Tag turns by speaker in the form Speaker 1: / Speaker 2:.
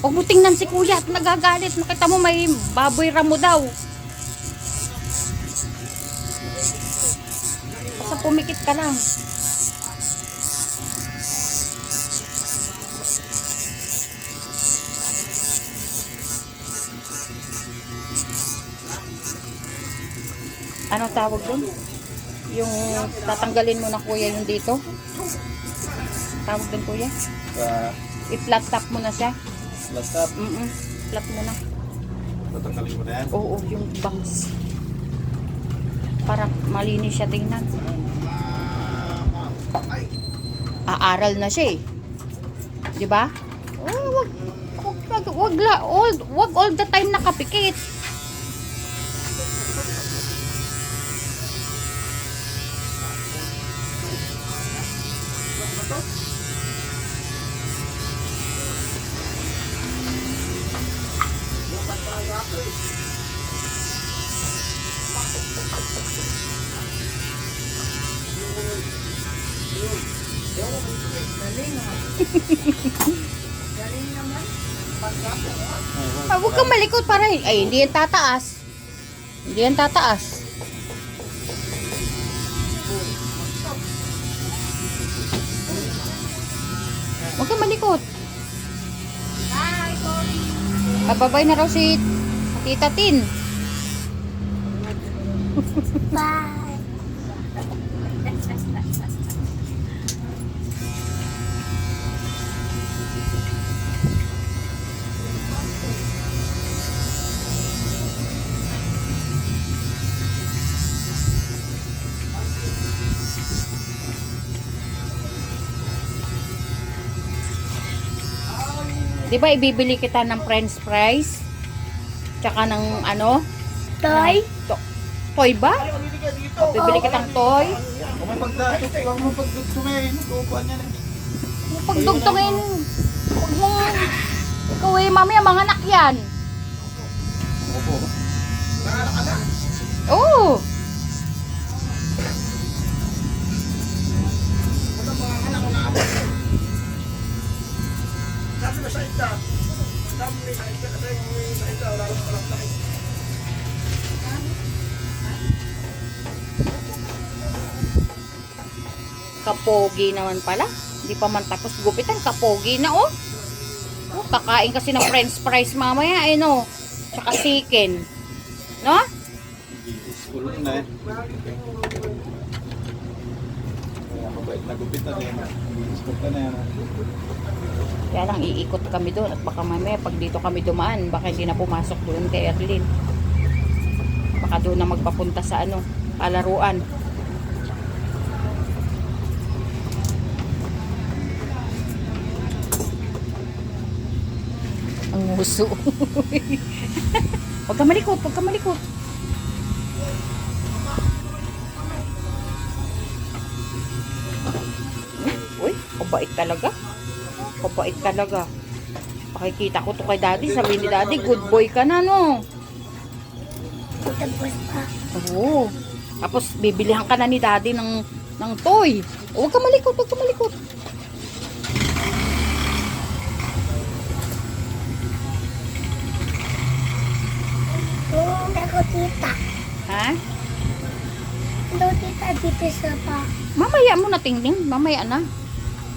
Speaker 1: Huwag mo tingnan si kuya at nagagalit. Nakita mo may baboy ramo daw. Basta pumikit ka lang. Anong tawag doon? Yung tatanggalin mo na kuya yung dito? Tawag doon kuya? I-flat top mo na siya.
Speaker 2: Flat top?
Speaker 1: Flat mo na.
Speaker 2: Tatanggalin mo na yan?
Speaker 1: Oo, yung bangs. Para malinis siya tingnan. Aaral na siya eh. Di ba? Oh, wag all the time nakapikit.
Speaker 3: Galing naman.
Speaker 1: Huwag kang malikot para ay hindi yan tataas. Hindi yan tataas. Huwag kang malikot.
Speaker 3: Bye, sorry.
Speaker 1: Babay na raw si Tita Tin.
Speaker 3: Bye.
Speaker 1: Di ba ibibili kita ng french fries? Tsaka ng ano?
Speaker 3: Toy?
Speaker 1: Toy ba? O, bibili kitang toy?
Speaker 2: Huwag mo pagdugtungin. Tupuan yan eh.
Speaker 1: Pagdugtungin. Huwag mo. Ikaw eh, mamaya mga anak yan.
Speaker 2: Opo.
Speaker 1: Oo. Kapogi naman pala. Hindi pa man tapos gupitan. Kapogi na oh. Oh, kakain kasi ng french fries mamaya eh no. Tsaka chicken. No?
Speaker 2: School na eh. Kaya mabait na gupit na rin. School ka na yan.
Speaker 1: Kaya lang iikot kami doon at baka mamaya pag dito kami dumaan baka hindi na pumasok doon kay Erlyn. Baka doon na magpapunta sa ano, palaruan. Ang muso. Huwag ka malikot, huwag ka malikot. Uy, kabait talaga. Kabait talaga. Pakikita ko to kay daddy. Sabi ni daddy, good boy ka na no.
Speaker 3: Tapos pa.
Speaker 1: Oo. Tapos bibilihan ka na ni daddy ng toy. Huwag ka malikot, huwag ka malikot.
Speaker 3: Ako tita.
Speaker 1: Ha?
Speaker 3: Ito tita dito sa pa.
Speaker 1: Mamaya mo na tingting. Mamaya na.